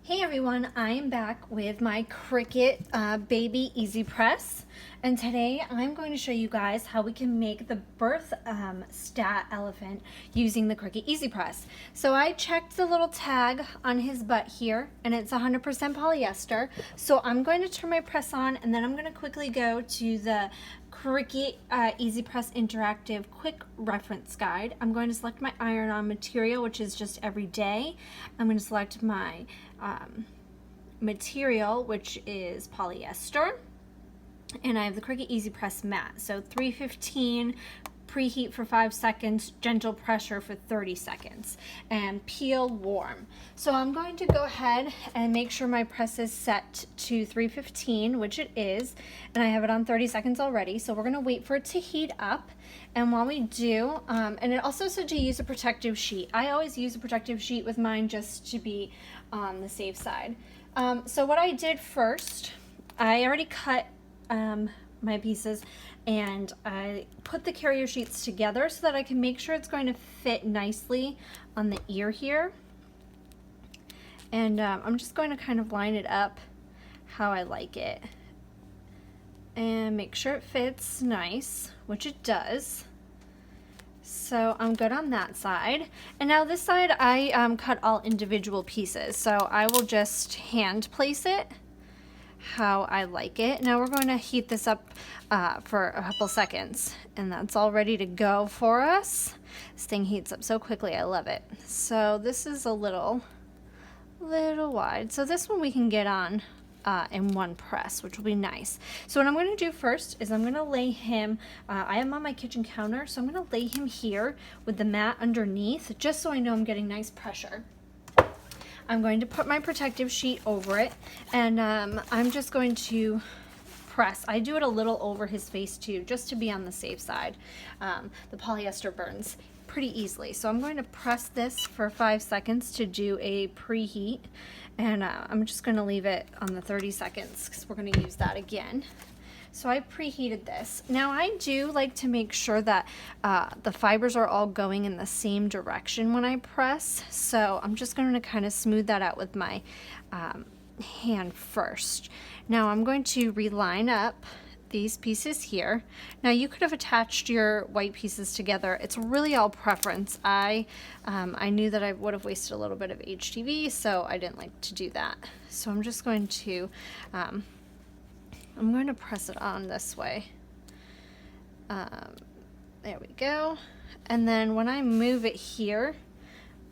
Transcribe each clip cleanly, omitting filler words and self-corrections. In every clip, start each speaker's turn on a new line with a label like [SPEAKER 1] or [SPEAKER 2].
[SPEAKER 1] Hey everyone, I am back with my Cricut Baby EasyPress, and today I'm going to show you guys how we can make the birth stat elephant using the Cricut EasyPress. So I checked the little tag on his butt here, and it's 100% polyester. So I'm going to turn my press on, and then I'm going to quickly go to the Cricut EasyPress Interactive Quick Reference Guide. I'm going to select my iron-on material, which is just every day. I'm going to select my material, which is polyester, and I have the Cricut EasyPress mat. So 315, preheat for 5 seconds, gentle pressure for 30 seconds, and peel warm. So I'm going to go ahead and make sure my press is set to 315, which it is, and I have it on 30 seconds already. So we're going to wait for it to heat up. And while we do, and it also said to use a protective sheet. I always use a protective sheet with mine just to be on the safe side. So what I did first, I already cut my pieces, and I put the carrier sheets together so that I can make sure it's going to fit nicely on the ear here. And I'm just going to kind of line it up how I like it and make sure it fits nice, which it does. So I'm good on that side. And now this side I cut all individual pieces, so I will just hand place it how I like it. Now we're going to heat this up for a couple seconds, and that's all ready to go for us. This thing heats up so quickly, I love it. So this is a little wide, so this one we can get on in one press, which will be nice. So what I'm going to do first is I'm going to lay him, I am on my kitchen counter, so I'm going to lay him here with the mat underneath, just so I know I'm getting nice pressure. I'm going to put my protective sheet over it, and I'm just going to press. I do it a little over his face too, just to be on the safe side. The polyester burns pretty easily, so I'm going to press this for 5 seconds to do a preheat, and I'm just going to leave it on the 30 seconds because we're going to use that again. So I preheated this. Now I do like to make sure that the fibers are all going in the same direction when I press. So I'm just going to kind of smooth that out with my hand first. Now I'm going to reline up these pieces here. Now you could have attached your white pieces together. It's really all preference. I knew that I would have wasted a little bit of HTV, so I didn't like to do that. So I'm just going to I'm going to press it on this way. There we go. And then when I move it here,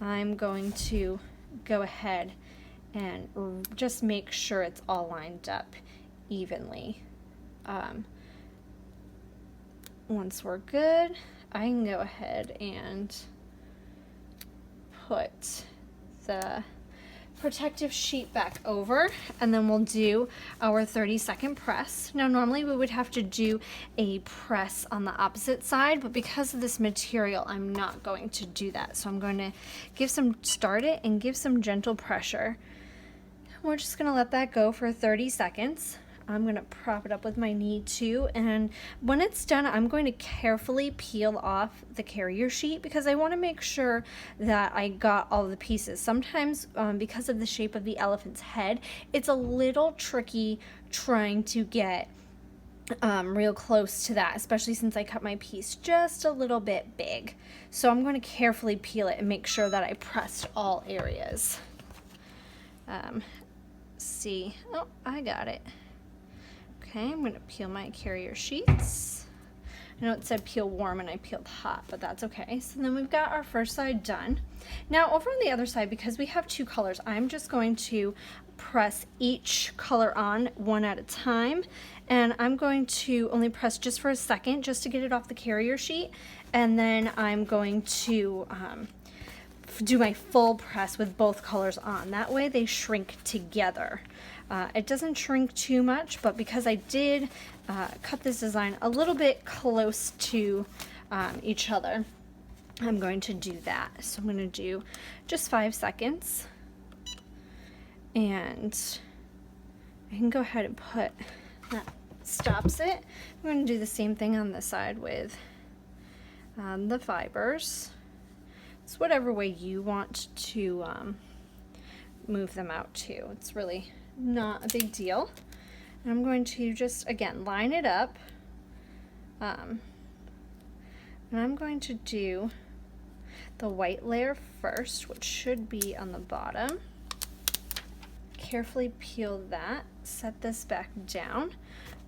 [SPEAKER 1] I'm going to go ahead and just make sure it's all lined up evenly. Once we're good, I can go ahead and put the protective sheet back over, and then we'll do our 30-second press. Now normally we would have to do a press on the opposite side, but because of this material I'm not going to do that. So I'm going to start it and give some gentle pressure. We're just going to let that go for 30 seconds. I'm going to prop it up with my knee too, and when it's done I'm going to carefully peel off the carrier sheet because I want to make sure that I got all the pieces. Sometimes because of the shape of the elephant's head, it's a little tricky trying to get real close to that, especially since I cut my piece just a little bit big. So I'm going to carefully peel it and make sure that I pressed all areas. See, oh, I got it. Okay, I'm going to peel my carrier sheets. I know it said peel warm and I peeled hot, but that's okay. So then we've got our first side done. Now over on the other side, because we have two colors, I'm just going to press each color on one at a time. And I'm going to only press just for a second just to get it off the carrier sheet. And then I'm going to do my full press with both colors on. That way they shrink together. It doesn't shrink too much, but because I did cut this design a little bit close to each other, I'm going to do that. So I'm going to do just 5 seconds, and I can go ahead and put that stops it. I'm going to do the same thing on this side with the fibers. It's whatever way you want to move them out too. It's really not a big deal. And I'm going to just, again, line it up. And I'm going to do the white layer first, which should be on the bottom. Carefully peel that, set this back down,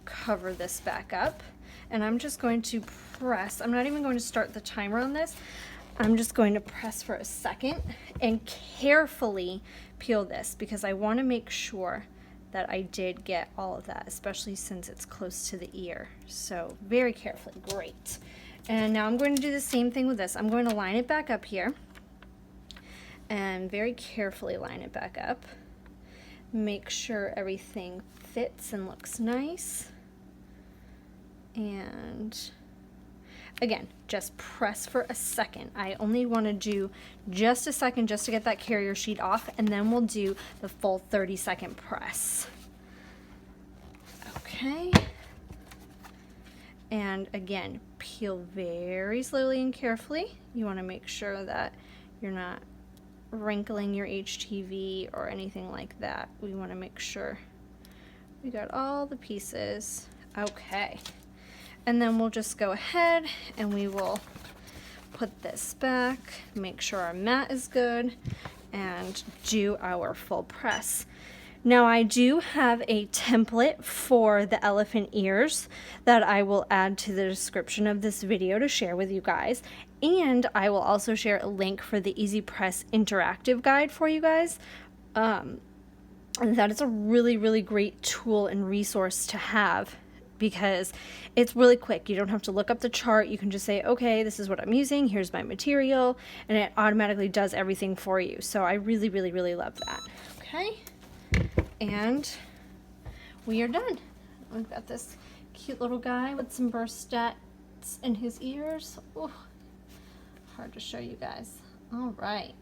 [SPEAKER 1] cover this back up, and I'm just going to press. I'm not even going to start the timer on this. I'm just going to press for a second and carefully peel this because I want to make sure that I did get all of that, especially since it's close to the ear. So very carefully, great. And now I'm going to do the same thing with this. I'm going to line it back up here and very carefully line it back up. Make sure everything fits and looks nice. And again, just press for a second. I only want to do just a second just to get that carrier sheet off, and then we'll do the full 30-second press. Okay. And again, peel very slowly and carefully. You want to make sure that you're not wrinkling your HTV or anything like that. We want to make sure we got all the pieces. Okay. And then we'll just go ahead and we will put this back, make sure our mat is good, and do our full press. Now I do have a template for the elephant ears that I will add to the description of this video to share with you guys. And I will also share a link for the EasyPress interactive guide for you guys. And that is a really, really great tool and resource to have because it's really quick. You don't have to look up the chart. You can just say, okay, this is what I'm using. Here's my material. And it automatically does everything for you. So I really, really, really love that. Okay. And we are done. We've got this cute little guy with some burstettes in his ears. Ooh, hard to show you guys. All right.